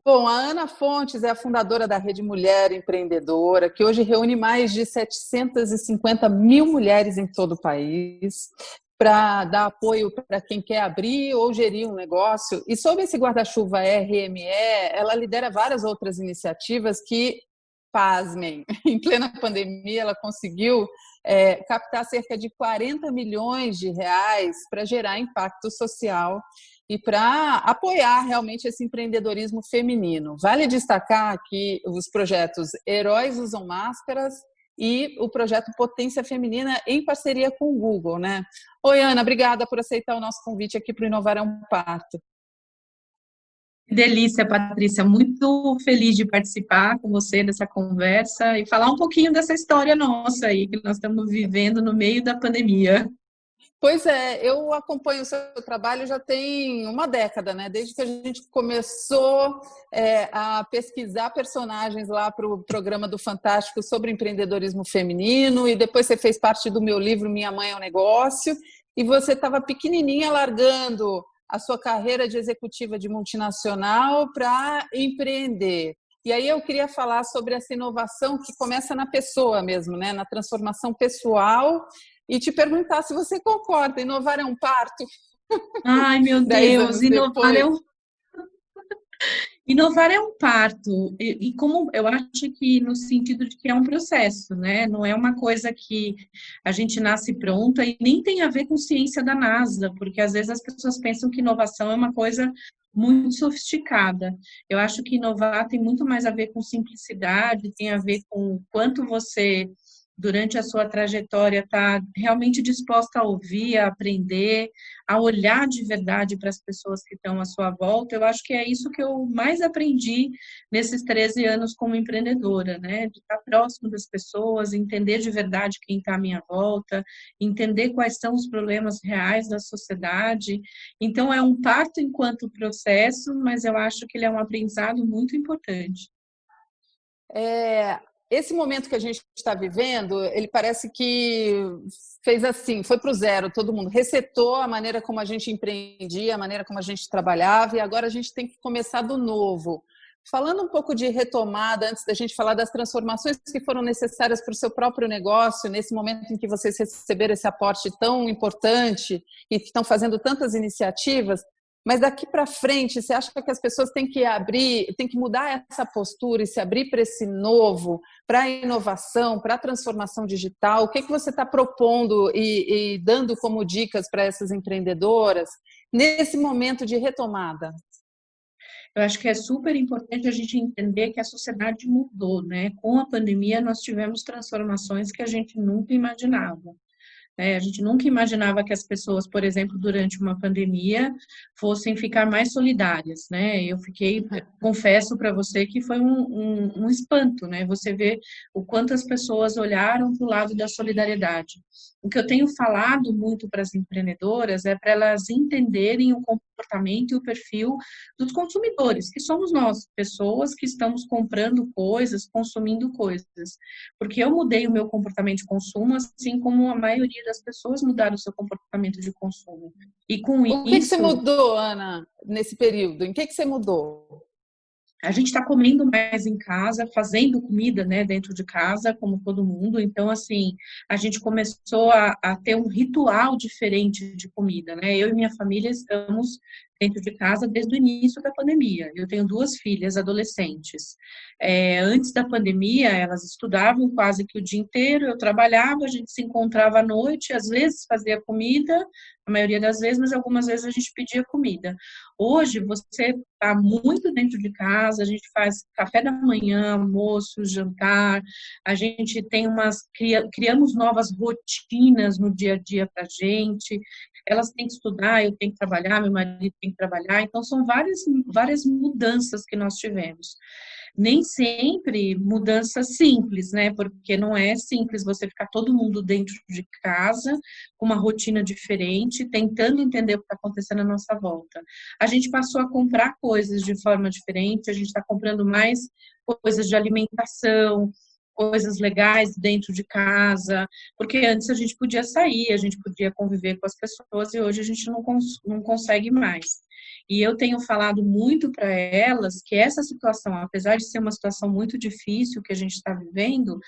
Bom, a Ana Fontes é a fundadora da Rede Mulher Empreendedora, que hoje reúne mais de 750 mil mulheres em todo o país para dar apoio para quem quer abrir ou gerir um negócio. E sob esse guarda-chuva RME, ela lidera várias outras iniciativas que, pasmem, em plena pandemia ela conseguiu captar cerca de 40 milhões de reais para gerar impacto social e para apoiar realmente esse empreendedorismo feminino. Vale destacar que os projetos Heróis Usam Máscaras e o projeto Potência Feminina em parceria com o Google, né? Oi, Ana, obrigada por aceitar o nosso convite aqui para o Inovar é um Parto. Que delícia, Patrícia. Muito feliz de participar com você dessa conversa e falar um pouquinho dessa história nossa aí, que nós estamos vivendo no meio da pandemia. Pois é, eu acompanho o seu trabalho já tem uma década, né? Desde que a gente começou a pesquisar personagens lá para o programa do Fantástico sobre empreendedorismo feminino, e depois você fez parte do meu livro Minha Mãe é um Negócio, e você estava pequenininha largando a sua carreira de executiva de multinacional para empreender. E aí eu queria falar sobre essa inovação que começa na pessoa mesmo, né? Na transformação pessoal, e te perguntar se você concorda, inovar é um parto, Ai, meu 10 Deus, anos depois. inovar é um parto. E como eu acho que no sentido de que é um processo, né? Não é uma coisa que a gente nasce pronta e nem tem a ver com ciência da NASA, porque às vezes as pessoas pensam que inovação é uma coisa muito sofisticada. Eu acho que inovar tem muito mais a ver com simplicidade, tem a ver com o quanto você, durante a sua trajetória, está realmente disposta a ouvir, a aprender, a olhar de verdade para as pessoas que estão à sua volta. Eu acho que é isso que eu mais aprendi nesses 13 anos como empreendedora, né? De estar próximo das pessoas, entender de verdade quem está à minha volta, entender quais são os problemas reais da sociedade. Então, é um parto enquanto processo, mas eu acho que ele é um aprendizado muito importante. É, esse momento que a gente está vivendo, ele parece que fez assim, foi para o zero, todo mundo resetou a maneira como a gente empreendia, a maneira como a gente trabalhava, e agora a gente tem que começar do novo. Falando um pouco de retomada, antes da gente falar das transformações que foram necessárias para o seu próprio negócio, nesse momento em que vocês receberam esse aporte tão importante e que estão fazendo tantas iniciativas, mas daqui para frente, você acha que as pessoas têm que abrir, têm que mudar essa postura e se abrir para esse novo, para a inovação, para a transformação digital? O que você está propondo e dando como dicas para essas empreendedoras nesse momento de retomada? Eu acho que é super importante a gente entender que a sociedade mudou, né? Com a pandemia, nós tivemos transformações que a gente nunca imaginava. A gente nunca imaginava que as pessoas, por exemplo, durante uma pandemia, fossem ficar mais solidárias, né? Eu fiquei, confesso para você que foi um espanto, né? Você vê o quanto as pessoas olharam para o lado da solidariedade. O que eu tenho falado muito para as empreendedoras é para elas entenderem o comportamento e o perfil dos consumidores, que somos nós, pessoas que estamos comprando coisas, consumindo coisas. Porque eu mudei o meu comportamento de consumo, assim como a maioria das pessoas mudaram o seu comportamento de consumo. E com O que você isso, mudou, Ana, nesse período? Em que você mudou? a gente está comendo mais em casa, fazendo comida, né, dentro de casa, como todo mundo. Então, assim, a gente começou a ter um ritual diferente de comida, né? Eu e minha família estamos dentro de casa desde o início da pandemia. Eu tenho duas filhas adolescentes. Antes da pandemia, elas estudavam quase que o dia inteiro, eu trabalhava, a gente se encontrava à noite, às vezes fazia comida, a maioria das vezes, mas algumas vezes a gente pedia comida. Hoje, você está muito dentro de casa, a gente faz café da manhã, almoço, jantar, a gente tem criamos novas rotinas no dia a dia para a gente, elas têm que estudar, eu tenho que trabalhar, meu marido tem que trabalhar, então são várias mudanças que nós tivemos. Nem sempre mudanças simples, né? Porque não é simples você ficar todo mundo dentro de casa, com uma rotina diferente, tentando entender o que está acontecendo à nossa volta. A gente passou a comprar coisas de forma diferente, a gente está comprando mais coisas de alimentação, coisas legais dentro de casa, porque antes a gente podia sair, a gente podia conviver com as pessoas e hoje a gente não consegue mais. E eu tenho falado muito para elas que essa situação, apesar de ser uma situação muito difícil que a gente está vivendo,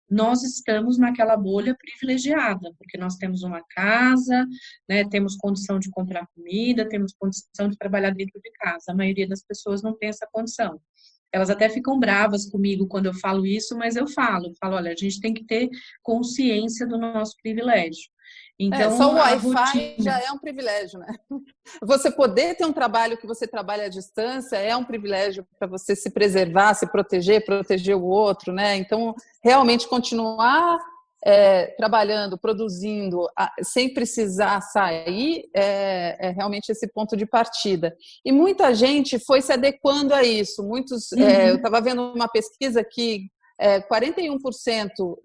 nós estamos naquela bolha privilegiada, porque nós temos uma casa, né, temos condição de comprar comida, temos condição de trabalhar dentro de casa. A maioria das pessoas não tem essa condição. Elas até ficam bravas comigo quando eu falo isso, mas eu falo, olha, a gente tem que ter consciência do nosso privilégio. Então, só o Wi-Fi já é um privilégio, né? Você poder ter um trabalho que você trabalha à distância é um privilégio para você se preservar, se proteger, proteger o outro, né? Então, realmente continuar trabalhando, produzindo, sem precisar sair, é realmente esse ponto de partida. E muita gente foi se adequando a isso. Eu estava vendo uma pesquisa que 41%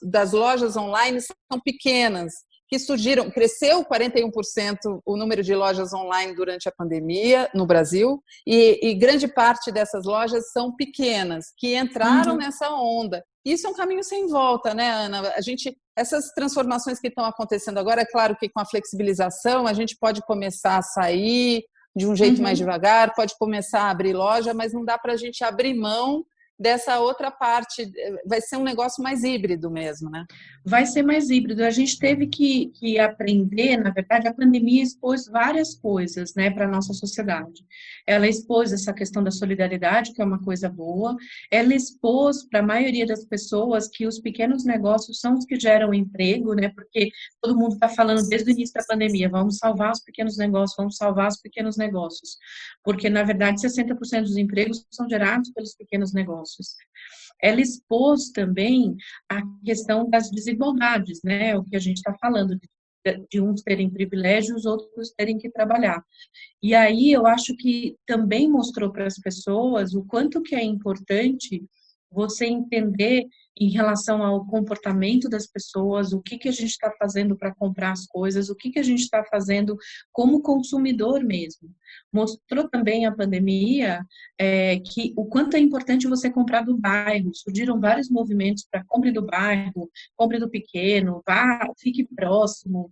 das lojas online são pequenas, que surgiram, cresceu 41% o número de lojas online durante a pandemia no Brasil, e grande parte dessas lojas são pequenas, que entraram nessa onda. Isso é um caminho sem volta, né, Ana? Essas transformações que estão acontecendo agora, é claro que com a flexibilização a gente pode começar a sair de um jeito mais devagar, pode começar a abrir loja, mas não dá para a gente abrir mão dessa outra parte. Vai ser um negócio mais híbrido mesmo, né? Vai ser mais híbrido. A gente teve que aprender, na verdade, a pandemia expôs várias coisas, né, para a nossa sociedade. Ela expôs essa questão da solidariedade, que é uma coisa boa. Ela expôs para a maioria das pessoas que os pequenos negócios são os que geram emprego, né, porque todo mundo está falando desde o início da pandemia, vamos salvar os pequenos negócios, vamos salvar os pequenos negócios. Porque, na verdade, 60% dos empregos são gerados pelos pequenos negócios. Ela expôs também a questão das desigualdades, né? O que a gente está falando, de uns terem privilégios, outros terem que trabalhar. E aí eu acho que também mostrou para as pessoas o quanto que é importante você entender em relação ao comportamento das pessoas, o que a gente está fazendo para comprar as coisas, o que a gente está fazendo como consumidor mesmo. Mostrou também a pandemia que o quanto é importante você comprar do bairro. Surgiram vários movimentos para compre do bairro, compre do pequeno, fique próximo.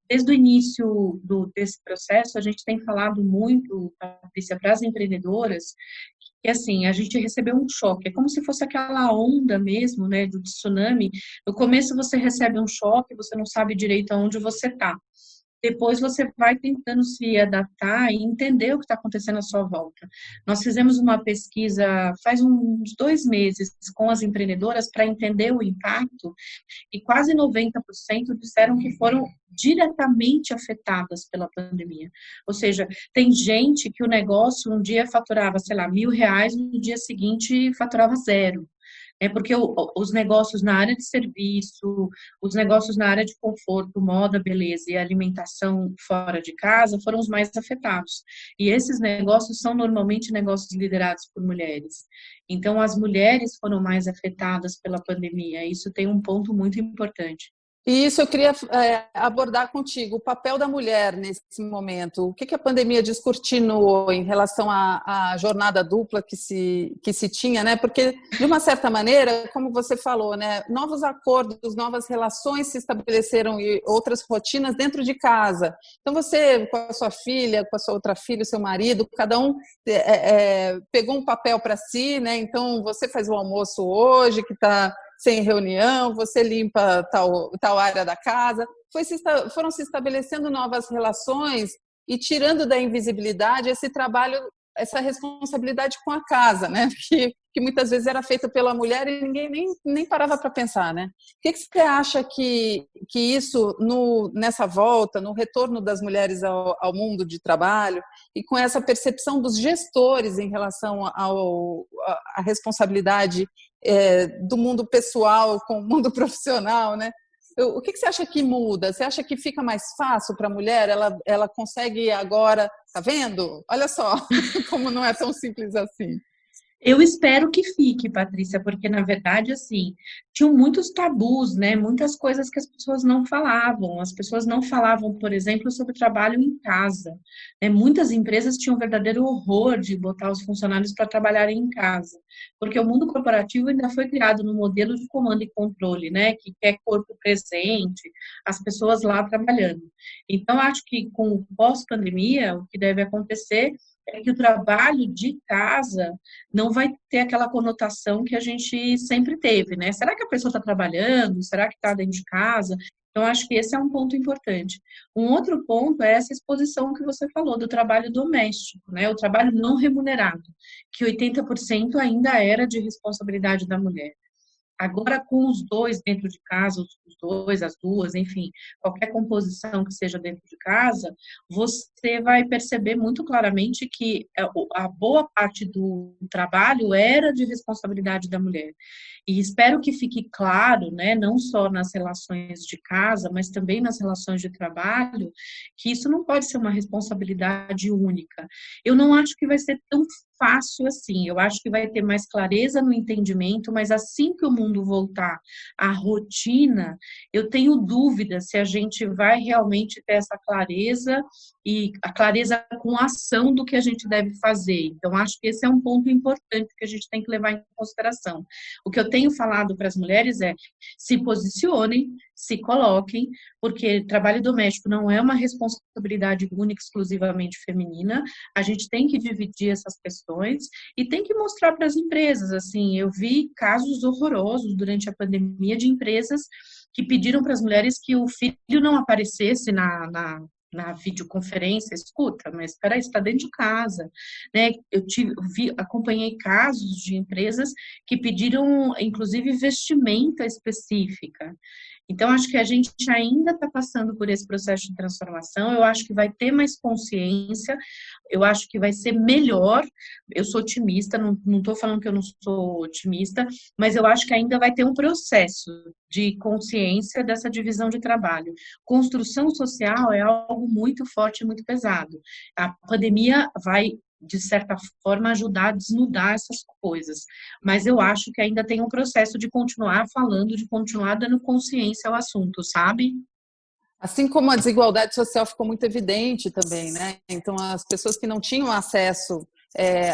Desde o início desse processo, a gente tem falado muito, Patrícia, para as empreendedoras, que assim, a gente recebeu um choque, é como se fosse aquela onda mesmo, né, do tsunami. No começo você recebe um choque, você não sabe direito aonde você está. Depois você vai tentando se adaptar e entender o que está acontecendo à sua volta. Nós fizemos uma pesquisa faz uns 2 meses com as empreendedoras para entender o impacto e quase 90% disseram que foram diretamente afetadas pela pandemia. Ou seja, tem gente que o negócio um dia faturava, sei lá, R$1.000, no dia seguinte faturava 0. Porque os negócios na área de serviço, os negócios na área de conforto, moda, beleza e alimentação fora de casa foram os mais afetados. E esses negócios são normalmente negócios liderados por mulheres. Então, as mulheres foram mais afetadas pela pandemia. Isso tem um ponto muito importante. E isso eu queria abordar contigo, o papel da mulher nesse momento. O que a pandemia descortinou em relação à jornada dupla que se tinha, né? Porque, de uma certa maneira, como você falou, né, novos acordos, novas relações se estabeleceram e outras rotinas dentro de casa. Então, você, com a sua filha, com a sua outra filha, o seu marido, cada um pegou um papel para si, né? Então, você faz o almoço hoje, que está sem reunião, você limpa tal área da casa. Foram se estabelecendo novas relações e tirando da invisibilidade esse trabalho, essa responsabilidade com a casa, né? Que muitas vezes era feita pela mulher e ninguém nem parava para pensar, né? O que você acha que isso, nessa volta, no retorno das mulheres ao mundo de trabalho e com essa percepção dos gestores em relação à responsabilidade do mundo pessoal com o mundo profissional, né? O que você acha que muda? Você acha que fica mais fácil para a mulher? Ela consegue agora... Tá vendo? Olha só como não é tão simples assim. Eu espero que fique, Patrícia, porque na verdade, assim, tinham muitos tabus, né? Muitas coisas que as pessoas não falavam. As pessoas não falavam, por exemplo, sobre trabalho em casa, né? Muitas empresas tinham um verdadeiro horror de botar os funcionários para trabalharem em casa, porque o mundo corporativo ainda foi criado no modelo de comando e controle, né? Que quer corpo presente, as pessoas lá trabalhando. Então, acho que com o pós-pandemia, o que deve acontecer é que o trabalho de casa não vai ter aquela conotação que a gente sempre teve, né? Será que a pessoa está trabalhando? Será que está dentro de casa? Então, acho que esse é um ponto importante. Um outro ponto é essa exposição que você falou do trabalho doméstico, né? O trabalho não remunerado, que 80% ainda era de responsabilidade da mulher. Agora, com os dois dentro de casa, os dois, as duas, enfim, qualquer composição que seja dentro de casa, você vai perceber muito claramente que a boa parte do trabalho era de responsabilidade da mulher. E espero que fique claro, né, não só nas relações de casa, mas também nas relações de trabalho, que isso não pode ser uma responsabilidade única. Eu não acho que vai ser tão fácil assim, eu acho que vai ter mais clareza no entendimento, mas assim que o mundo voltar à rotina, eu tenho dúvida se a gente vai realmente ter essa clareza e a clareza com a ação do que a gente deve fazer. Então, acho que esse é um ponto importante que a gente tem que levar em consideração. O que eu tenho falado para as mulheres é se posicionem, se coloquem, porque trabalho doméstico não é uma responsabilidade única, exclusivamente feminina, a gente tem que dividir essas questões e tem que mostrar para as empresas, assim, eu vi casos horrorosos durante a pandemia de empresas que pediram para as mulheres que o filho não aparecesse na videoconferência, escuta, mas espera aí, está dentro de casa, né? Acompanhei casos de empresas que pediram, inclusive, vestimenta específica. Então, acho que a gente ainda está passando por esse processo de transformação, eu acho que vai ter mais consciência, eu acho que vai ser melhor, eu sou otimista, não estou falando que eu não sou otimista, mas eu acho que ainda vai ter um processo de consciência dessa divisão de trabalho. Construção social é algo muito forte e muito pesado. A pandemia vai, de certa forma, ajudar a desnudar essas coisas. Mas eu acho que ainda tem um processo de continuar falando, de continuar dando consciência ao assunto, sabe? Assim como a desigualdade social ficou muito evidente também, né? Então, as pessoas que não tinham acesso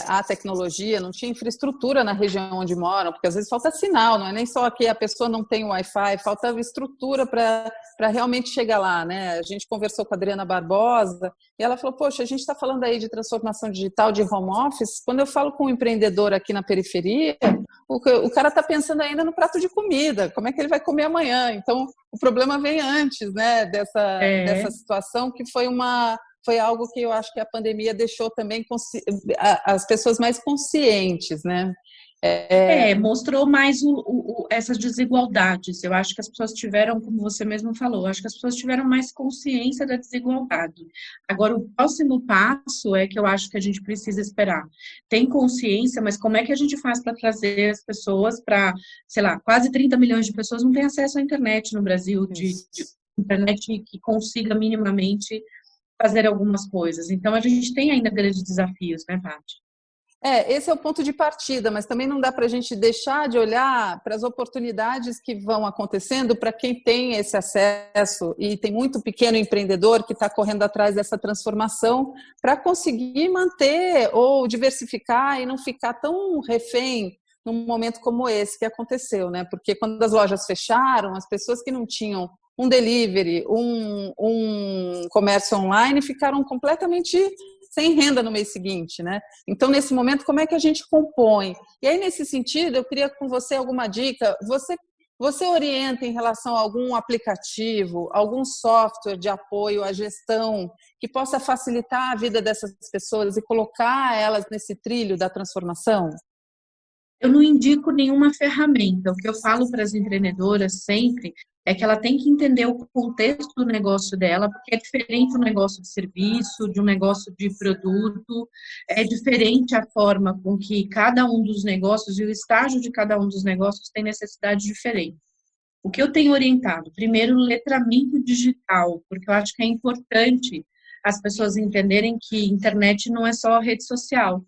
à tecnologia, não tinha infraestrutura na região onde moram, porque às vezes falta sinal, não é nem só que a pessoa não tem Wi-Fi, falta estrutura para realmente chegar lá, né? A gente conversou com a Adriana Barbosa e ela falou, poxa, a gente está falando aí de transformação digital, de home office, quando eu falo com um empreendedor aqui na periferia, o cara está pensando ainda no prato de comida, como é que ele vai comer amanhã? Então, o problema vem antes, né, dessa situação, que foi algo que eu acho que a pandemia deixou também as pessoas mais conscientes, né? Mostrou mais essas desigualdades. Eu acho que as pessoas tiveram, como você mesmo falou, acho que as pessoas tiveram mais consciência da desigualdade. Agora, o próximo passo é que eu acho que a gente precisa esperar. Tem consciência, mas como é que a gente faz para trazer as pessoas para, sei lá, quase 30 milhões de pessoas não têm acesso à internet no Brasil, de internet que consiga minimamente fazer algumas coisas. Então, a gente tem ainda grandes desafios, né, Paty? Esse é o ponto de partida, mas também não dá para a gente deixar de olhar para as oportunidades que vão acontecendo para quem tem esse acesso e tem muito pequeno empreendedor que está correndo atrás dessa transformação para conseguir manter ou diversificar e não ficar tão refém num momento como esse que aconteceu, né? Porque quando as lojas fecharam, as pessoas que não tinham um delivery, um comércio online ficaram completamente sem renda no mês seguinte, né? Então, nesse momento, como é que a gente compõe? E aí, nesse sentido, eu queria com você alguma dica. Você orienta em relação a algum aplicativo, algum software de apoio à gestão que possa facilitar a vida dessas pessoas e colocar elas nesse trilho da transformação? Eu não indico nenhuma ferramenta. O que eu falo para as empreendedoras sempre é que ela tem que entender o contexto do negócio dela, porque é diferente um negócio de serviço, de um negócio de produto, é diferente a forma com que cada um dos negócios e o estágio de cada um dos negócios tem necessidade diferente. O que eu tenho orientado? Primeiro, letramento digital, porque eu acho que é importante as pessoas entenderem que internet não é só rede social.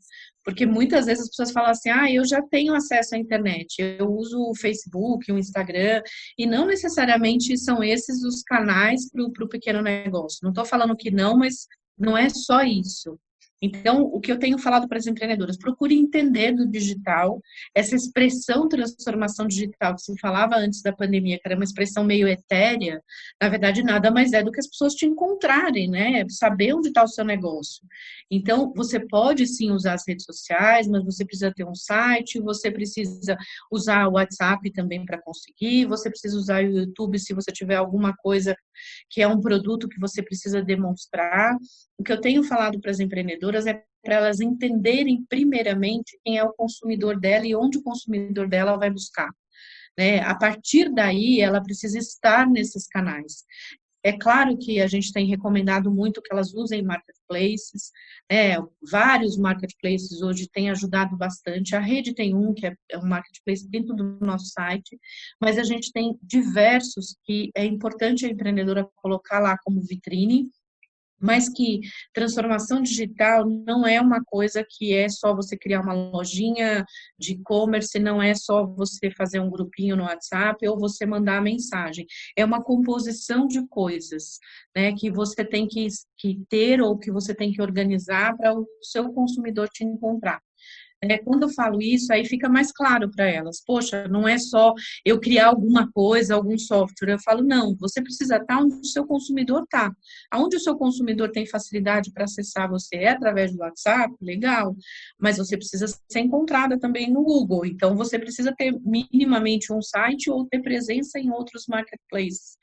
Porque muitas vezes as pessoas falam assim, eu já tenho acesso à internet, eu uso o Facebook, o Instagram, e não necessariamente são esses os canais para o pequeno negócio. Não estou falando que não, mas não é só isso. Então, o que eu tenho falado para as empreendedoras, procure entender do digital, essa expressão transformação digital que se falava antes da pandemia, que era uma expressão meio etérea, na verdade nada mais é do que as pessoas te encontrarem, né? Saber onde está o seu negócio. Então, você pode sim usar as redes sociais, mas você precisa ter um site, você precisa usar o WhatsApp também para conseguir, você precisa usar o YouTube se você tiver alguma coisa que é um produto que você precisa demonstrar. O que eu tenho falado para as empreendedoras é para elas entenderem primeiramente quem é o consumidor dela e onde o consumidor dela vai buscar, né? A partir daí, ela precisa estar nesses canais. É claro que a gente tem recomendado muito que elas usem marketplaces, né? Vários marketplaces hoje têm ajudado bastante. A Rede tem um, que é um marketplace dentro do nosso site, mas a gente tem diversos que é importante a empreendedora colocar lá como vitrine, mas que transformação digital não é uma coisa que é só você criar uma lojinha de e-commerce, não é só você fazer um grupinho no WhatsApp ou você mandar mensagem. É uma composição de coisas, né, que você tem que ter ou que você tem que organizar para o seu consumidor te encontrar. Quando eu falo isso, aí fica mais claro para elas. Poxa, não é só eu criar alguma coisa, algum software. Eu falo, não, você precisa estar onde o seu consumidor está. Aonde o seu consumidor tem facilidade para acessar você é através do WhatsApp, legal, mas você precisa ser encontrada também no Google. Então, você precisa ter minimamente um site ou ter presença em outros marketplaces.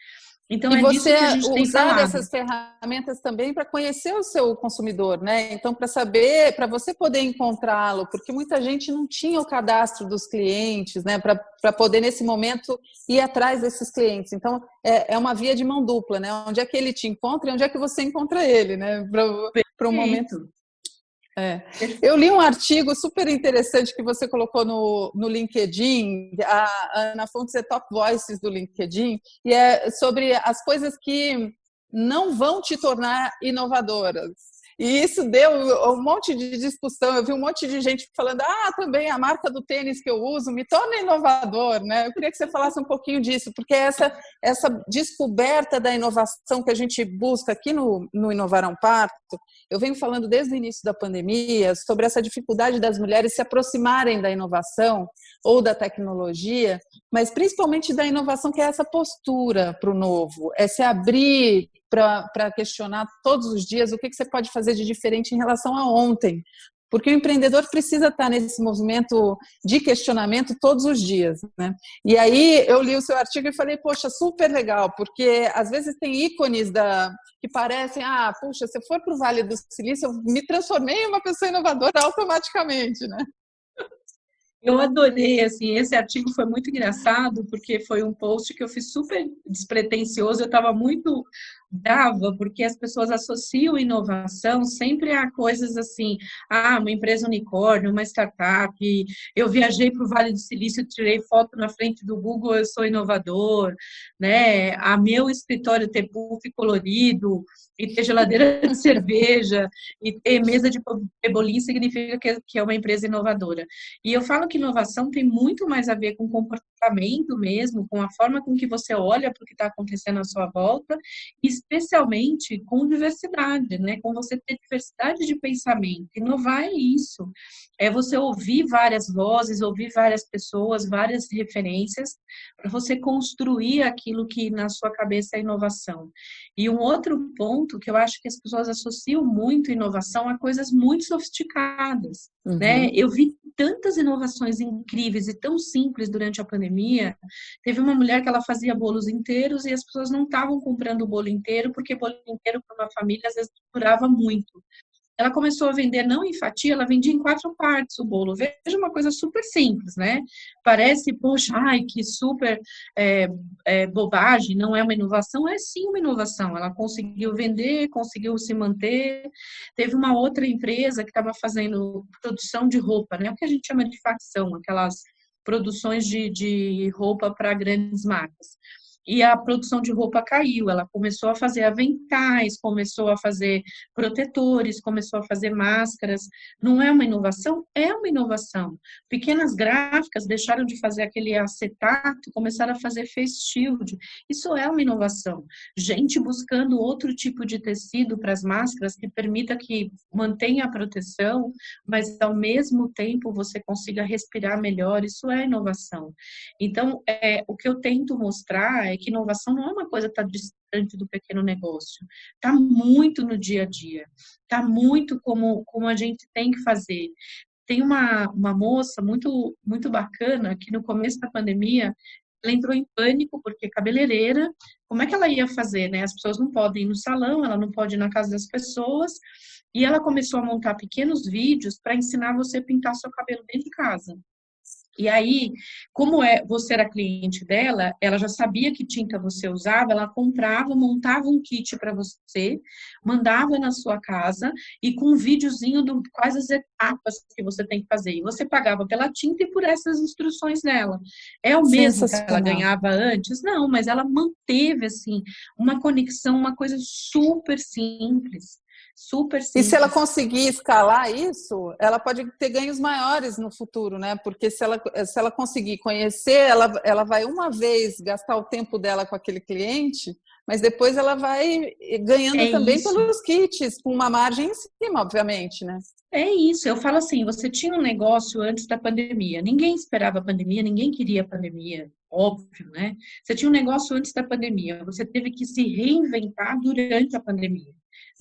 Então, E é disso você que a gente tem usar falado. dessas ferramentas também para conhecer o seu consumidor, né? Então, para saber, para você poder encontrá-lo, porque muita gente não tinha o cadastro dos clientes, né? Para poder, nesse momento, ir atrás desses clientes. Então, é uma via de mão dupla, né? Onde é que ele te encontra e onde é que você encontra ele, né? Para um momento. Eu li um artigo super interessante que você colocou no LinkedIn, a Ana Fontes é Top Voices do LinkedIn, e é sobre as coisas que não vão te tornar inovadoras. E isso deu um monte de discussão, eu vi um monte de gente falando, também a marca do tênis que eu uso me torna inovador, né? Eu queria que você falasse um pouquinho disso, porque essa descoberta da inovação que a gente busca aqui no Inovar um Parto, eu venho falando desde o início da pandemia sobre essa dificuldade das mulheres se aproximarem da inovação ou da tecnologia, mas principalmente da inovação, que é essa postura para o novo, é se abrir para questionar todos os dias o que você pode fazer de diferente em relação a ontem. Porque o empreendedor precisa estar nesse movimento de questionamento todos os dias, né? E aí eu li o seu artigo e falei, poxa, super legal, porque às vezes tem ícones que parecem, puxa, se eu for para o Vale do Silício, eu me transformei em uma pessoa inovadora automaticamente, né? Eu adorei, assim, esse artigo foi muito engraçado, porque foi um post que eu fiz super despretensioso, eu estava muito brava, porque as pessoas associam inovação sempre a coisas assim, uma empresa unicórnio, uma startup, eu viajei para o Vale do Silício, tirei foto na frente do Google, eu sou inovador, né, meu escritório ter puff colorido, e ter geladeira de cerveja, e ter mesa de pebolim significa que é uma empresa inovadora. E eu falo que inovação tem muito mais a ver com comportamento mesmo, com a forma com que você olha para o que está acontecendo à sua volta, especialmente com diversidade, né? Com você ter diversidade de pensamento. Inovar é isso. É você ouvir várias vozes, ouvir várias pessoas, várias referências, para você construir aquilo que na sua cabeça é inovação. E um outro ponto que eu acho que as pessoas associam muito inovação a coisas muito sofisticadas, né? Eu vi tantas inovações incríveis e tão simples durante a pandemia. Teve uma mulher que ela fazia bolos inteiros e as pessoas não estavam comprando o bolo inteiro, porque bolo inteiro para uma família às vezes durava muito. Ela começou a vender não em fatia, ela vendia em 4 partes o bolo. Veja uma coisa super simples, né? Parece, poxa, que super bobagem, não é uma inovação? É sim uma inovação. Ela conseguiu vender, conseguiu se manter. Teve uma outra empresa que estava fazendo produção de roupa, né? O que a gente chama de facção, aquelas produções de roupa para grandes marcas. e a produção de roupa caiu. Ela começou a fazer aventais, começou a fazer protetores, começou a fazer máscaras. Não é uma inovação? É uma inovação. Pequenas gráficas deixaram de fazer aquele acetato, começaram a fazer face shield. Isso é uma inovação. Gente buscando outro tipo de tecido para as máscaras que permita que mantenha a proteção, mas ao mesmo tempo você consiga respirar melhor. Isso é inovação. Então, o que eu tento mostrar é que inovação não é uma coisa que está distante do pequeno negócio, está muito no dia a dia, está muito como a gente tem que fazer. Tem uma moça muito bacana que no começo da pandemia, ela entrou em pânico porque é cabeleireira, como é que ela ia fazer, né? As pessoas não podem ir no salão, ela não pode ir na casa das pessoas, e ela começou a montar pequenos vídeos para ensinar você a pintar seu cabelo dentro de casa. E aí, como você era cliente dela, ela já sabia que tinta você usava, ela comprava, montava um kit para você, mandava na sua casa e com um videozinho do quais as etapas que você tem que fazer. E você pagava pela tinta e por essas instruções dela. É o mesmo que ela ganhava antes? Não, mas ela manteve, assim, uma conexão, uma coisa super simples. Super simples. E se ela conseguir escalar isso, ela pode ter ganhos maiores no futuro, né? Porque se ela conseguir conhecer, ela vai uma vez gastar o tempo dela com aquele cliente, mas depois ela vai ganhando também isso. Pelos kits, com uma margem em cima, obviamente, né? É isso, eu falo assim, você tinha um negócio antes da pandemia, ninguém esperava a pandemia, ninguém queria a pandemia, óbvio, né? Você tinha um negócio antes da pandemia, você teve que se reinventar durante a pandemia.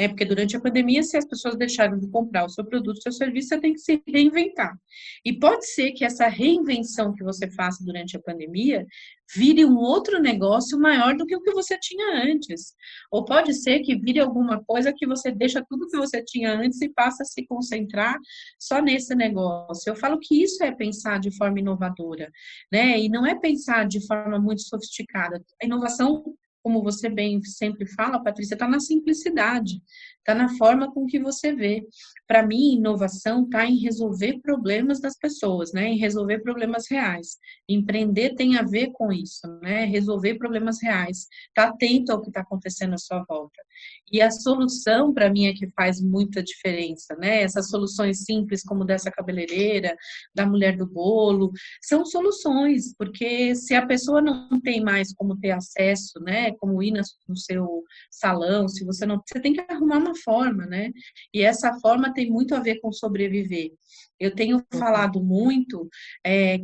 Porque durante a pandemia, se as pessoas deixaram de comprar o seu produto, o seu serviço, você tem que se reinventar. E pode ser que essa reinvenção que você faça durante a pandemia vire um outro negócio maior do que o que você tinha antes. Ou pode ser que vire alguma coisa que você deixa tudo que você tinha antes e passa a se concentrar só nesse negócio. Eu falo que isso é pensar de forma inovadora, né? E não é pensar de forma muito sofisticada. A inovação, como você bem sempre fala, Patrícia, está na simplicidade, está na forma com que você vê. Para mim, inovação está em resolver problemas das pessoas, né? Em resolver problemas reais. Empreender tem a ver com isso, né? Resolver problemas reais. Está atento ao que está acontecendo à sua volta. E a solução, para mim, é que faz muita diferença, né? Essas soluções simples, como dessa cabeleireira, da mulher do bolo, são soluções, porque se a pessoa não tem mais como ter acesso, né? Como ir no seu salão, se você não... Você tem que arrumar uma forma, né? E essa forma tem muito a ver com sobreviver. Eu tenho falado muito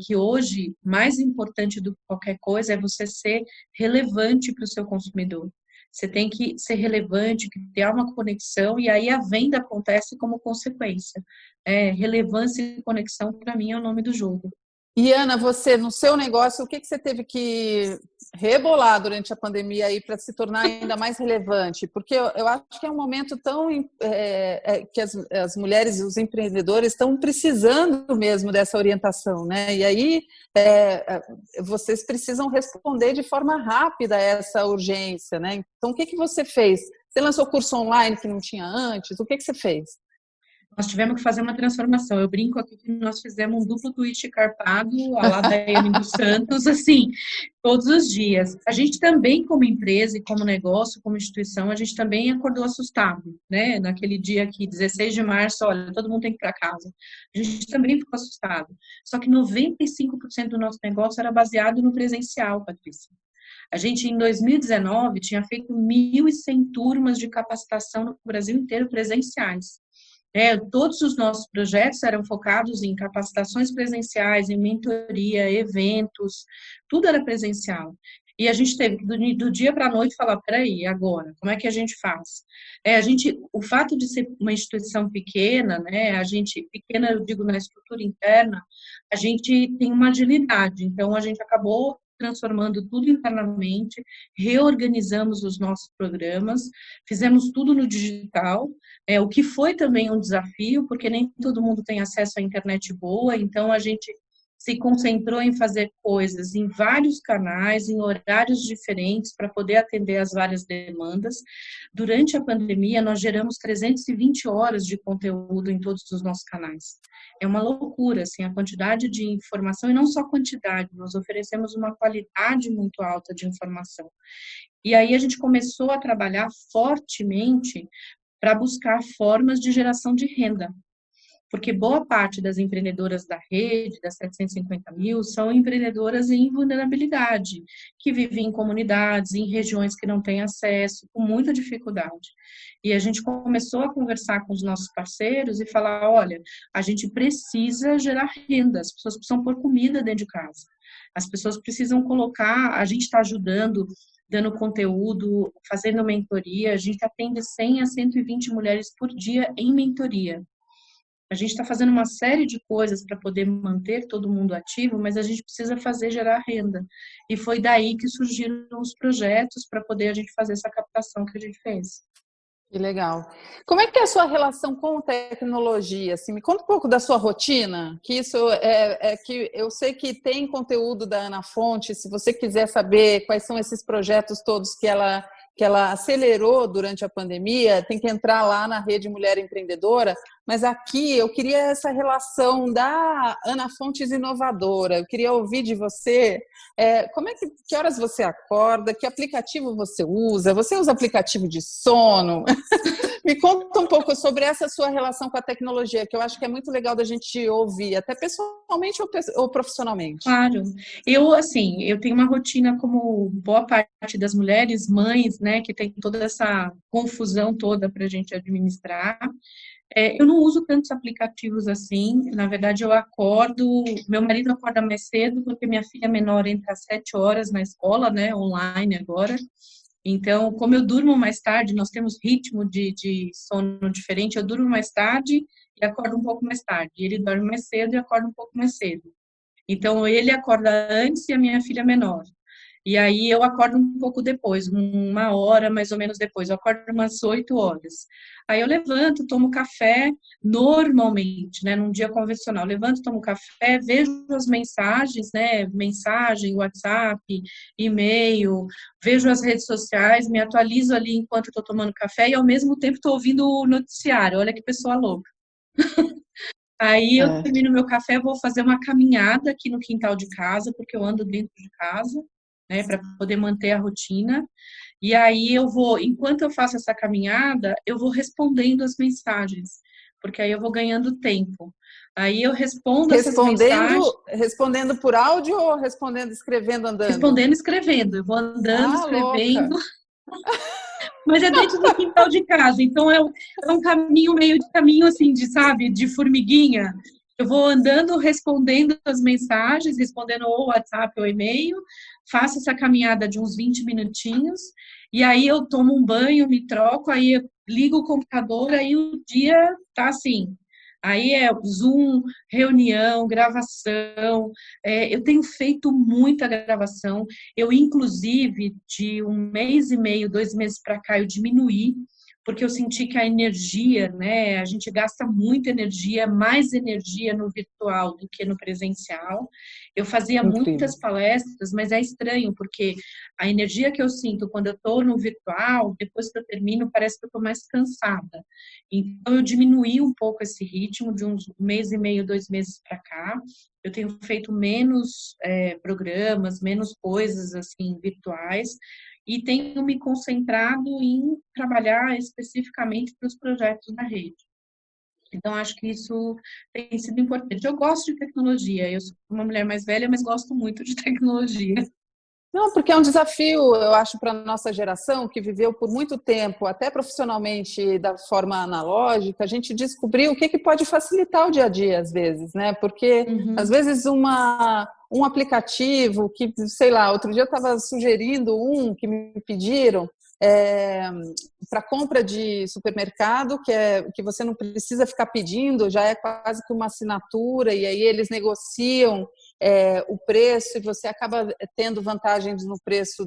que hoje, mais importante do que qualquer coisa, é você ser relevante para o seu consumidor. Você tem que ser relevante, criar uma conexão, e aí a venda acontece como consequência. Relevância e conexão, para mim, é o nome do jogo. E, Ana, você, no seu negócio, o que você teve que rebolar durante a pandemia aí para se tornar ainda mais relevante? Porque eu acho que é um momento tão que as mulheres e os empreendedores estão precisando mesmo dessa orientação, né? E aí vocês precisam responder de forma rápida a essa urgência, né? Então, o que você fez? Você lançou curso online que não tinha antes? O que você fez? Nós tivemos que fazer uma transformação. Eu brinco aqui que nós fizemos um duplo twist carpado, a lá da Amy dos Santos, assim, todos os dias. A gente também, como empresa e como negócio, como instituição, a gente também acordou assustado, né? Naquele dia aqui, 16 de março, olha, todo mundo tem que ir para casa. A gente também ficou assustado. Só que 95% do nosso negócio era baseado no presencial, Patrícia. A gente, em 2019, tinha feito 1.100 turmas de capacitação no Brasil inteiro presenciais. Todos os nossos projetos eram focados em capacitações presenciais, em mentoria, eventos, tudo era presencial. E a gente teve que, do dia para a noite, falar, peraí, agora, como é que a gente faz? O fato de ser uma instituição pequena, né, pequena, eu digo, na estrutura interna, a gente tem uma agilidade, então a gente acabou transformando tudo internamente, reorganizamos os nossos programas, fizemos tudo no digital, o que foi também um desafio, porque nem todo mundo tem acesso à internet boa, então a gente se concentrou em fazer coisas em vários canais, em horários diferentes, para poder atender as várias demandas. Durante a pandemia, nós geramos 320 horas de conteúdo em todos os nossos canais. É uma loucura, assim, a quantidade de informação, e não só quantidade, nós oferecemos uma qualidade muito alta de informação. E aí a gente começou a trabalhar fortemente para buscar formas de geração de renda. Porque boa parte das empreendedoras da rede, das 750 mil, são empreendedoras em vulnerabilidade, que vivem em comunidades, em regiões que não têm acesso, com muita dificuldade. E a gente começou a conversar com os nossos parceiros e falar, olha, a gente precisa gerar renda, as pessoas precisam pôr comida dentro de casa. As pessoas precisam colocar, a gente está ajudando, dando conteúdo, fazendo mentoria, a gente atende 100 a 120 mulheres por dia em mentoria. A gente está fazendo uma série de coisas para poder manter todo mundo ativo, mas a gente precisa fazer gerar renda. E foi daí que surgiram os projetos para poder a gente fazer essa captação que a gente fez. Que legal. Como é que é a sua relação com tecnologia? Assim, me conta um pouco da sua rotina, que isso é que eu sei que tem conteúdo da Ana Fonte, se você quiser saber quais são esses projetos todos que ela acelerou durante a pandemia, tem que entrar lá na Rede Mulher Empreendedora, mas aqui eu queria essa relação da Ana Fontes inovadora, eu queria ouvir de você, que horas você acorda, que aplicativo você usa aplicativo de sono? Me conta um pouco sobre essa sua relação com a tecnologia, que eu acho que é muito legal da gente ouvir, até pessoalmente ou profissionalmente. Claro. Eu tenho uma rotina como boa parte das mulheres, mães, né, que tem toda essa confusão toda para a gente administrar. Eu não uso tantos aplicativos assim, na verdade eu acordo, meu marido acorda mais cedo, porque minha filha menor entra às 7 horas na escola, né, online agora. Então, como eu durmo mais tarde, nós temos ritmo de sono diferente, eu durmo mais tarde e acordo um pouco mais tarde. Ele dorme mais cedo e acorda um pouco mais cedo. Então, ele acorda antes e a minha filha menor. E aí, eu acordo um pouco depois, 1 hora mais ou menos depois. Eu acordo umas 8 horas. Aí, eu levanto, tomo café, normalmente, né, num dia convencional. Levanto, tomo café, vejo as mensagens, né, mensagem, WhatsApp, e-mail, vejo as redes sociais, me atualizo ali enquanto estou tomando café e, ao mesmo tempo, estou ouvindo o noticiário. Olha que pessoa louca. Aí eu termino meu café, vou fazer uma caminhada aqui no quintal de casa, porque eu ando dentro de casa, né, para poder manter a rotina. E aí enquanto eu faço essa caminhada, eu vou respondendo as mensagens, porque aí eu vou ganhando tempo. Aí eu respondo essas mensagens. Respondendo por áudio ou respondendo escrevendo, andando? Respondendo, escrevendo. Eu vou andando, escrevendo. Mas é dentro do quintal de casa, então é um caminho, meio de caminho, assim, de formiguinha. Eu vou andando, respondendo as mensagens, respondendo ou WhatsApp ou e-mail, faço essa caminhada de uns 20 minutinhos, e aí eu tomo um banho, me troco, aí eu ligo o computador, aí o dia tá assim. Aí é Zoom, reunião, gravação. Eu tenho feito muita gravação. Eu, inclusive, de 1 mês e meio, 2 meses para cá, eu diminuí, porque eu senti que a energia, né, a gente gasta muita energia, mais energia no virtual do que no presencial. Eu fazia muitas palestras, mas é estranho, porque a energia que eu sinto quando eu estou no virtual, depois que eu termino, parece que eu estou mais cansada. Então, eu diminuí um pouco esse ritmo de uns 1 mês e meio, 2 meses para cá. Eu tenho feito menos programas, menos coisas assim virtuais, e tenho me concentrado em trabalhar especificamente para os projetos da rede. Então, acho que isso tem sido importante. Eu gosto de tecnologia, eu sou uma mulher mais velha, mas gosto muito de tecnologia. Não, porque é um desafio, eu acho, para a nossa geração, que viveu por muito tempo, até profissionalmente, da forma analógica, a gente descobriu o que pode facilitar o dia a dia, às vezes, né? Porque, às vezes, um aplicativo que, sei lá, outro dia eu estava sugerindo que me pediram, para compra de supermercado, que você não precisa ficar pedindo, já é quase que uma assinatura, e aí eles negociam o preço e você acaba tendo vantagens no preço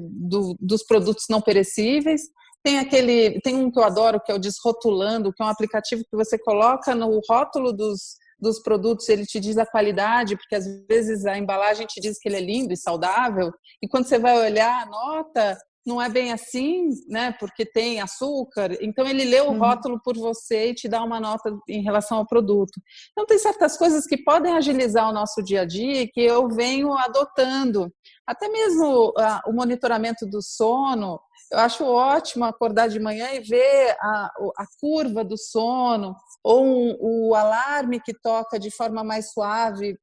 dos produtos não perecíveis. Tem um que eu adoro, que é o Desrotulando, que é um aplicativo que você coloca no rótulo dos produtos, ele te diz a qualidade, porque às vezes a embalagem te diz que ele é lindo e saudável, e quando você vai olhar a nota, não é bem assim, né? Porque tem açúcar. Então, ele lê o rótulo por você e te dá uma nota em relação ao produto. Então, tem certas coisas que podem agilizar o nosso dia a dia e que eu venho adotando. Até mesmo o monitoramento do sono. Eu acho ótimo acordar de manhã e ver a curva do sono, ou o alarme que toca de forma mais suave,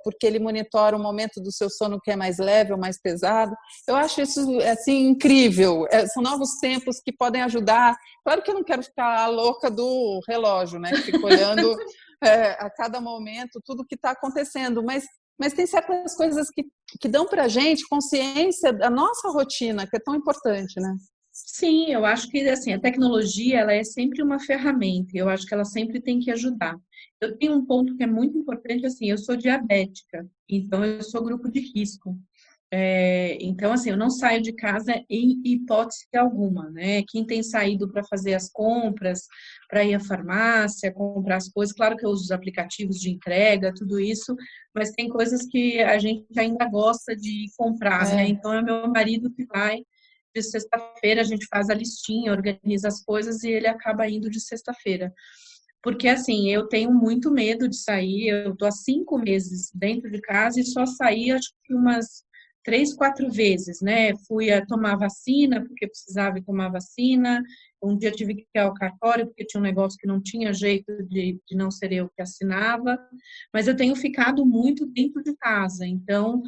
porque ele monitora o momento do seu sono que é mais leve ou mais pesado. Eu acho isso assim incrível. São novos tempos que podem ajudar. Claro que eu não quero ficar a louca do relógio, né? Que fico olhando a cada momento tudo que está acontecendo, mas tem certas coisas que dão para a gente consciência da nossa rotina, que é tão importante, né? Sim, eu acho que assim, a tecnologia ela é sempre uma ferramenta, eu acho que ela sempre tem que ajudar. Eu tenho um ponto que é muito importante, assim, eu sou diabética, então eu sou grupo de risco. Então, assim, eu não saio de casa em hipótese alguma, né? Quem tem saído para fazer as compras, para ir à farmácia, comprar as coisas, claro que eu uso os aplicativos de entrega, tudo isso, mas tem coisas que a gente ainda gosta de comprar, né? Então, é meu marido que vai de sexta-feira, a gente faz a listinha, organiza as coisas e ele acaba indo de sexta-feira. Porque, assim, eu tenho muito medo de sair, eu tô há 5 meses dentro de casa e só saí, acho que umas 3, 4 vezes, né? Fui a tomar vacina, porque precisava ir tomar vacina. Um dia tive que ir ao cartório, porque tinha um negócio que não tinha jeito de não ser eu que assinava. Mas eu tenho ficado muito dentro de casa. Então,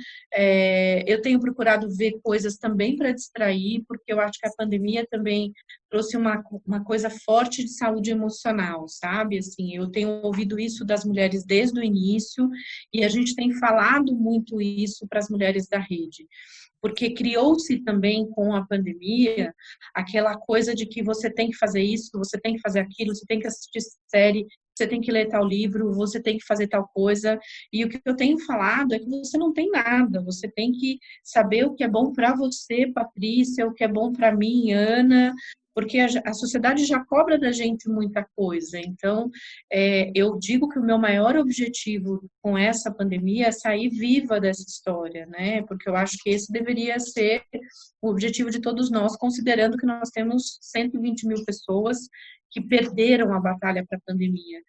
eu tenho procurado ver coisas também para distrair, porque eu acho que a pandemia também trouxe uma coisa forte de saúde emocional, sabe? Assim, eu tenho ouvido isso das mulheres desde o início, e a gente tem falado muito isso para as mulheres da rede, porque criou-se também com a pandemia aquela coisa de que você tem que fazer isso, você tem que fazer aquilo, você tem que assistir série, você tem que ler tal livro, você tem que fazer tal coisa, e o que eu tenho falado é que você não tem nada, você tem que saber o que é bom para você, Patrícia, o que é bom para mim, Ana, porque a sociedade já cobra da gente muita coisa. Então, eu digo que o meu maior objetivo com essa pandemia é sair viva dessa história, né? Porque eu acho que esse deveria ser o objetivo de todos nós, considerando que nós temos 120 mil pessoas que perderam a batalha para a pandemia.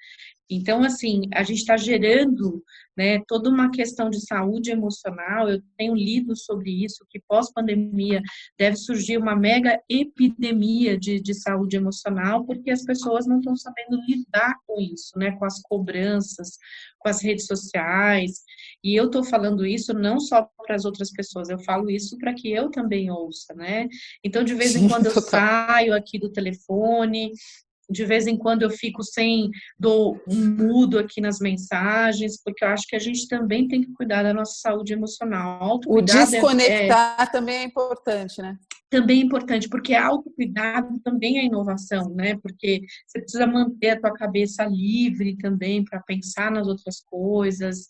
Então, assim, a gente está gerando, né, toda uma questão de saúde emocional. Eu tenho lido sobre isso, que pós-pandemia deve surgir uma mega epidemia de saúde emocional, porque as pessoas não estão sabendo lidar com isso, né, com as cobranças, com as redes sociais. E eu estou falando isso não só para as outras pessoas, eu falo isso para que eu também ouça, né? Então, de vez em quando eu saio aqui do telefone, de vez em quando eu fico dou um mudo aqui nas mensagens, porque eu acho que a gente também tem que cuidar da nossa saúde emocional. O Autocuidado desconectar também é importante, né? também é importante, porque autocuidado também é inovação, né? Porque você precisa manter a tua cabeça livre também para pensar nas outras coisas,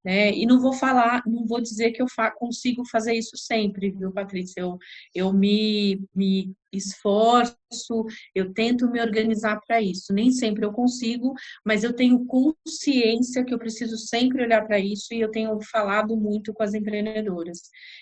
né? E não vou dizer que eu consigo fazer isso sempre, viu, Patrícia? Eu me esforço, eu tento me organizar para isso. Nem sempre eu consigo, mas eu tenho consciência que eu preciso sempre olhar para isso, e eu tenho falado muito com as empreendedoras.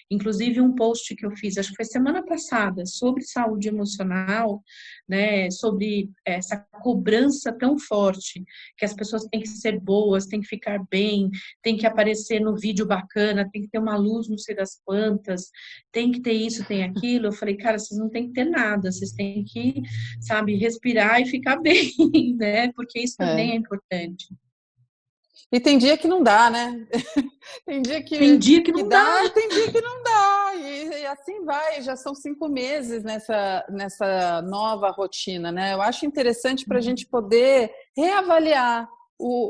Inclusive, um post que eu fiz, acho que foi semana passada, sobre saúde emocional, né, sobre essa cobrança tão forte, que as pessoas têm que ser boas, têm que ficar bem, têm que aparecer no vídeo bacana, tem que ter uma luz não sei das quantas, tem que ter isso, tem aquilo. Eu falei, cara, vocês não têm que ter nada, vocês têm que, sabe, respirar e ficar bem, né, porque isso também é importante. E tem dia que não dá, né? Tem dia Tem dia que que não dá. e tem dia que não dá. E assim vai, já são 5 meses nessa nova rotina, né? Eu acho interessante para a gente poder reavaliar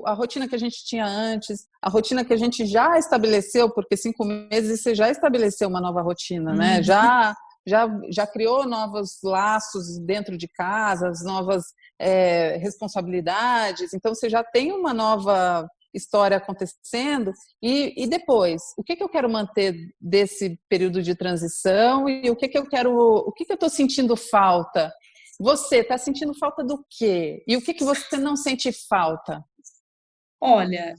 a rotina que a gente tinha antes, a rotina que a gente já estabeleceu, porque 5 meses você já estabeleceu uma nova rotina, né? Já criou novos laços dentro de casa, as novas responsabilidades, então você já tem uma nova história acontecendo, e depois, o que eu quero manter desse período de transição, e o que eu estou sentindo falta? Você está sentindo falta do quê? E o que você não sente falta? Olha,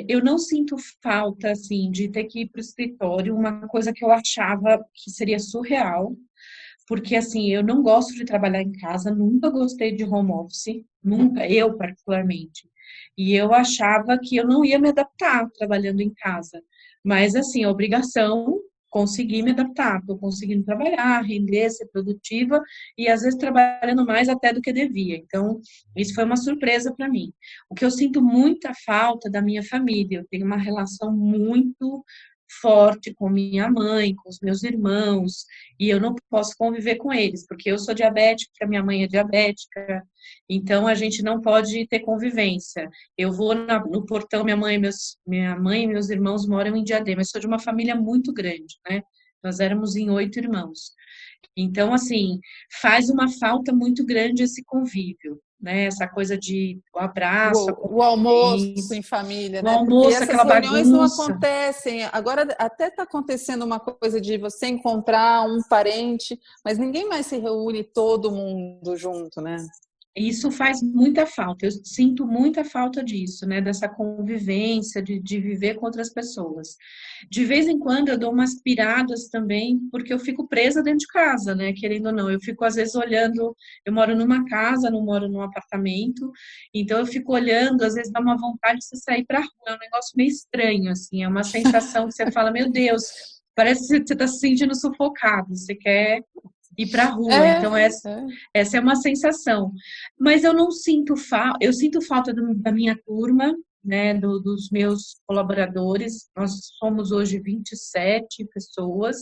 eu não sinto falta, assim, de ter que ir para o escritório, uma coisa que eu achava que seria surreal, porque, assim, eu não gosto de trabalhar em casa, nunca gostei de home office, nunca, eu particularmente. E eu achava que eu não ia me adaptar trabalhando em casa. Mas, assim, a obrigação, consegui me adaptar, estou conseguindo trabalhar, render, ser produtiva e, às vezes, trabalhando mais até do que devia. Então, isso foi uma surpresa para mim. O que eu sinto muita falta da minha família, eu tenho uma relação muito forte com minha mãe, com os meus irmãos, e eu não posso conviver com eles, porque eu sou diabética, minha mãe é diabética, então a gente não pode ter convivência. Eu vou no portão, minha mãe e meus irmãos moram em Diadema, eu sou de uma família muito grande, né? Nós éramos em 8 irmãos. Então, assim, faz uma falta muito grande esse convívio, né? Essa coisa de o abraço, a O almoço convivência, em família, o né? Porque almoço, essas aquela reuniões não bagunça. acontecem. Agora até está acontecendo uma coisa de você encontrar um parente, mas ninguém mais se reúne todo mundo junto, né? Isso faz muita falta, eu sinto muita falta disso, né? Dessa convivência, de viver com outras pessoas. De vez em quando eu dou umas piradas também, porque eu fico presa dentro de casa, né? Querendo ou não, eu fico às vezes olhando, eu moro numa casa, não moro num apartamento, então eu fico olhando, às vezes dá uma vontade de você sair para rua, é um negócio meio estranho, assim, é uma sensação que você fala, meu Deus, parece que você está se sentindo sufocado, você quer ir para a rua. É, Então, essa é uma sensação. Mas eu não sinto falta, eu sinto falta da minha turma, né, dos meus colaboradores. Nós somos hoje 27 pessoas.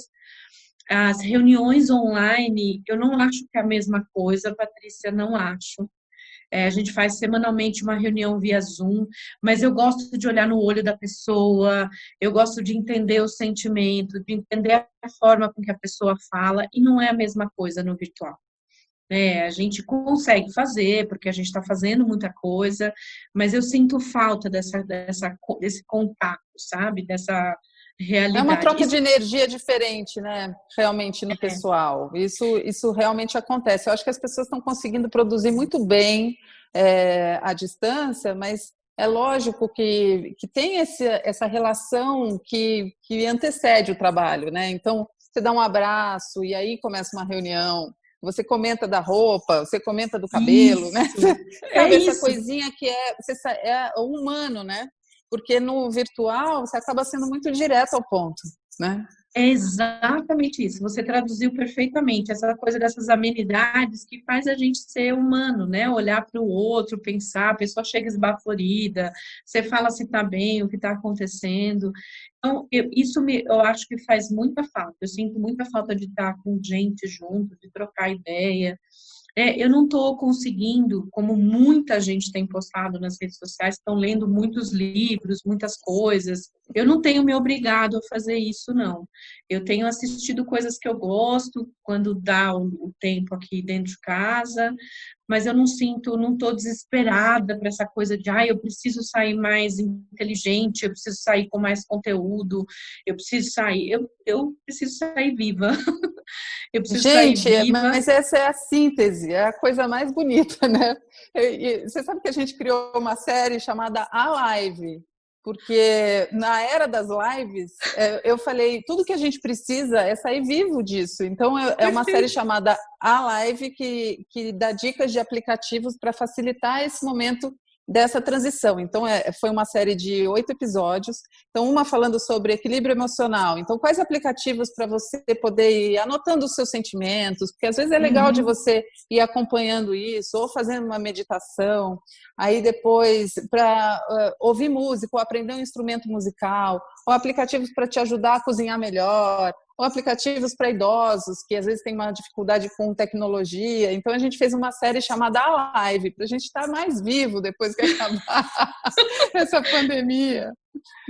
As reuniões online, eu não acho que é a mesma coisa, Patrícia, não acho. A gente faz semanalmente uma reunião via Zoom, mas eu gosto de olhar no olho da pessoa, eu gosto de entender o sentimento, de entender a forma com que a pessoa fala, e não é a mesma coisa no virtual. A gente consegue fazer, porque a gente está fazendo muita coisa, mas eu sinto falta desse contato, sabe? Dessa é uma realidade. troca de energia diferente, né? Realmente no pessoal. Isso realmente acontece. Eu acho que as pessoas estão conseguindo produzir muito bem à distância, mas é lógico que tem essa relação que antecede o trabalho, né? Então, você dá um abraço e aí começa uma reunião. Você comenta da roupa, você comenta do cabelo, né? É Sabe, essa isso. coisinha que é o humano, né? Porque no virtual você acaba sendo muito direto ao ponto, né? É exatamente isso, você traduziu perfeitamente, essa coisa dessas amenidades que faz a gente ser humano, né? Olhar para o outro, pensar, a pessoa chega esbaforida, você fala se está bem, o que está acontecendo. Então, eu acho que faz muita falta, eu sinto muita falta de estar com gente junto, de trocar ideia. Eu não estou conseguindo, como muita gente tem postado nas redes sociais, estão lendo muitos livros, muitas coisas. Eu não tenho me obrigado a fazer isso, não. Eu tenho assistido coisas que eu gosto, quando dá o tempo aqui dentro de casa, mas eu não sinto, não estou desesperada para essa coisa de, eu preciso sair mais inteligente, eu preciso sair com mais conteúdo, eu preciso sair, eu preciso sair viva. Eu preciso sair Gente, viva. mas essa é a síntese, é a coisa mais bonita, né? Você sabe que a gente criou uma série chamada A Live, porque na era das lives, eu falei, tudo que a gente precisa é sair vivo disso. Então, é uma série chamada A Live que dá dicas de aplicativos para facilitar esse momento dessa transição. Então, foi uma série de 8 episódios. Então, uma falando sobre equilíbrio emocional. Então, quais aplicativos para você poder ir anotando os seus sentimentos? Porque às vezes é legal de você ir acompanhando isso, ou fazendo uma meditação. Aí depois, para ouvir música, ou aprender um instrumento musical, ou aplicativos para te ajudar a cozinhar melhor, ou aplicativos para idosos, que às vezes têm uma dificuldade com tecnologia. Então, a gente fez uma série chamada A Live, para a gente estar mais vivo depois que acabar essa pandemia.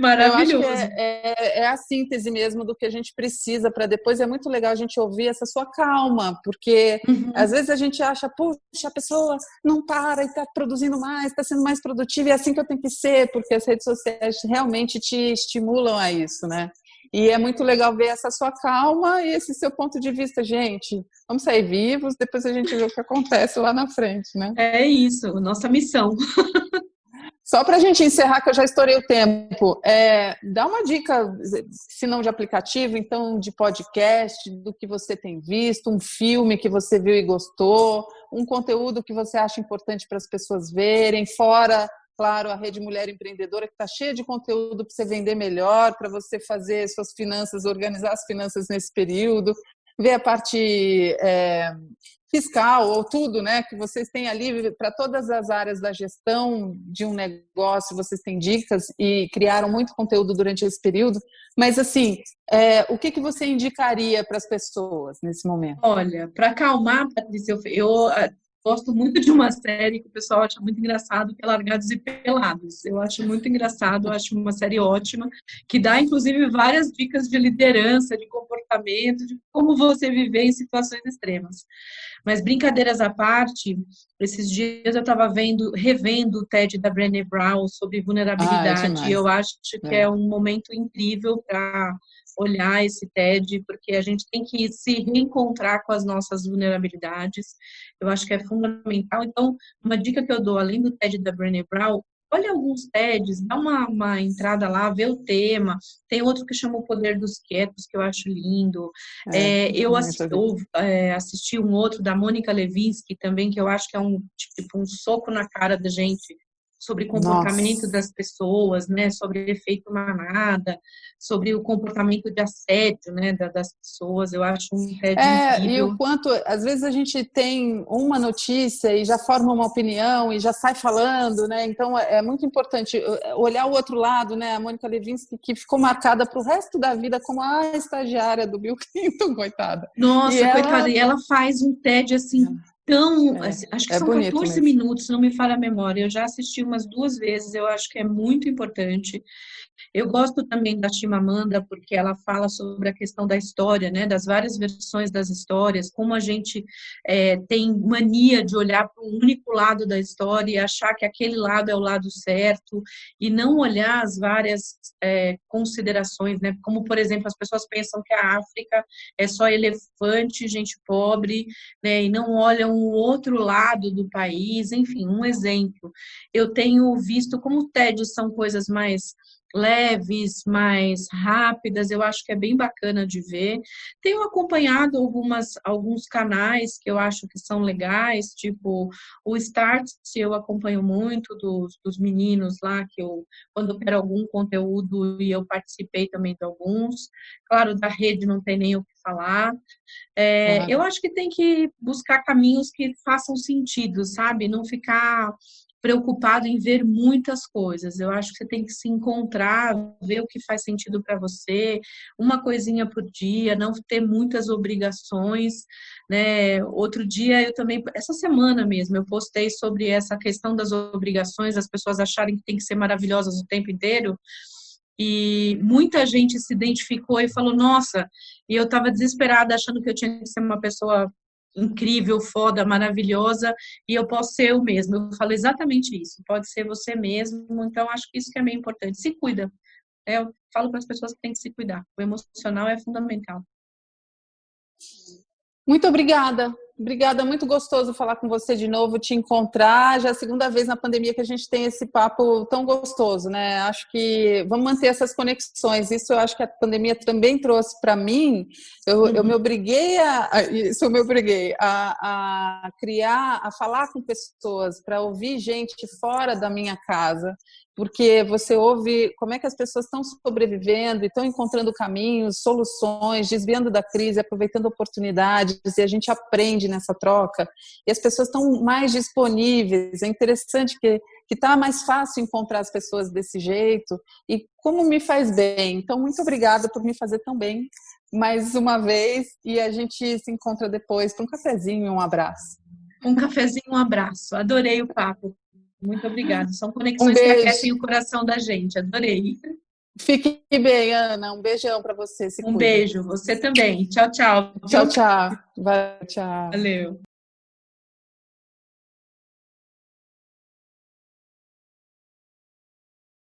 Maravilhoso. Eu acho que é a síntese mesmo do que a gente precisa para depois. É muito legal a gente ouvir essa sua calma, porque às vezes a gente acha, puxa, a pessoa não para e está produzindo mais, está sendo mais produtiva, e é assim que eu tenho que ser, porque as redes sociais realmente te estimulam a isso, né? E é muito legal ver essa sua calma e esse seu ponto de vista. Gente, vamos sair vivos, depois a gente vê o que acontece lá na frente, né? É isso, nossa missão. Só para a gente encerrar, que eu já estourei o tempo, dá uma dica, se não de aplicativo, então de podcast, do que você tem visto, um filme que você viu e gostou, um conteúdo que você acha importante para as pessoas verem, fora, claro, a Rede Mulher Empreendedora, que está cheia de conteúdo para você vender melhor, para você fazer suas finanças, organizar as finanças nesse período, ver a parte fiscal ou tudo, né, que vocês têm ali para todas as áreas da gestão de um negócio, vocês têm dicas e criaram muito conteúdo durante esse período, mas assim, o que você indicaria para as pessoas nesse momento? Olha, para acalmar, Patrícia, eu gosto muito de uma série que o pessoal acha muito engraçado, que é Largados e Pelados. Eu acho muito engraçado, eu acho uma série ótima, que dá, inclusive, várias dicas de liderança, de comportamento, de como você viver em situações extremas. Mas, brincadeiras à parte, esses dias eu estava revendo o TED da Brené Brown sobre vulnerabilidade, e eu acho que é um momento incrível para olhar esse TED, porque a gente tem que se reencontrar com as nossas vulnerabilidades. Eu acho que é fundamental. Então, uma dica que eu dou, além do TED da Brené Brown, olha alguns TEDs, dá uma entrada lá, vê o tema. Tem outro que chama O Poder dos Quietos, que eu acho lindo. Eu assisti um outro da Mônica Lewinsky também, que eu acho que é um soco na cara da gente, sobre comportamento das pessoas, né, sobre efeito manada, sobre o comportamento de assédio, né, das pessoas. Eu acho um TED incrível. E o quanto, às vezes a gente tem uma notícia e já forma uma opinião e já sai falando, né, então é muito importante olhar o outro lado, né, a Mônica Lewinsky, que ficou marcada para o resto da vida como a estagiária do Bill Clinton, coitada. Nossa, coitada, e ela faz um TED assim, acho que são 14 minutos, se não me falha a memória. Eu já assisti umas 2 vezes, eu acho que é muito importante. Eu gosto também da Chimamanda, porque ela fala sobre a questão da história, né, das várias versões das histórias, como a gente tem mania de olhar para um único lado da história e achar que aquele lado é o lado certo, e não olhar as várias considerações, né, como, por exemplo, as pessoas pensam que a África é só elefante, gente pobre, né, e não olham o outro lado do país. Enfim, um exemplo. Eu tenho visto como o TED são coisas mais leves, mais rápidas, eu acho que é bem bacana de ver. Tenho acompanhado alguns canais que eu acho que são legais, tipo o Start, eu acompanho muito dos meninos lá, que quando eu quero algum conteúdo, e eu participei também de alguns. Claro, da rede não tem nem o que falar. Eu acho que tem que buscar caminhos que façam sentido, sabe? Não ficar preocupado em ver muitas coisas. Eu acho que você tem que se encontrar, ver o que faz sentido para você, uma coisinha por dia, não ter muitas obrigações, né? Outro dia eu também, essa semana mesmo, eu postei sobre essa questão das obrigações, as pessoas acharem que tem que ser maravilhosas o tempo inteiro, e muita gente se identificou e falou, nossa, e eu estava desesperada achando que eu tinha que ser uma pessoa incrível, foda, maravilhosa, e eu posso ser eu mesma. Eu falo exatamente isso, pode ser você mesmo. Então acho que isso que é meio importante. Se cuida. Eu falo para as pessoas que têm que se cuidar. O emocional é fundamental. Muito obrigada. Obrigada, muito gostoso falar com você de novo, te encontrar. Já é a segunda vez na pandemia que a gente tem esse papo tão gostoso, né? Acho que vamos manter essas conexões. Isso eu acho que a pandemia também trouxe para mim. Eu me obriguei a criar, a falar com pessoas, para ouvir gente fora da minha casa, porque você ouve como é que as pessoas estão sobrevivendo e estão encontrando caminhos, soluções, desviando da crise, aproveitando oportunidades, e a gente aprende nessa troca, e as pessoas estão mais disponíveis. É interessante que está mais fácil encontrar as pessoas desse jeito, e como me faz bem. Então, muito obrigada por me fazer tão bem mais uma vez, e a gente se encontra depois para um cafezinho, um abraço. Um cafezinho, um abraço. Adorei o papo. Muito obrigada. São conexões que aquecem o coração da gente. Adorei. Fique bem, Ana. Um beijão para você. Um beijo. Você também. Tchau, tchau. Tchau, tchau. Vai, tchau. Valeu.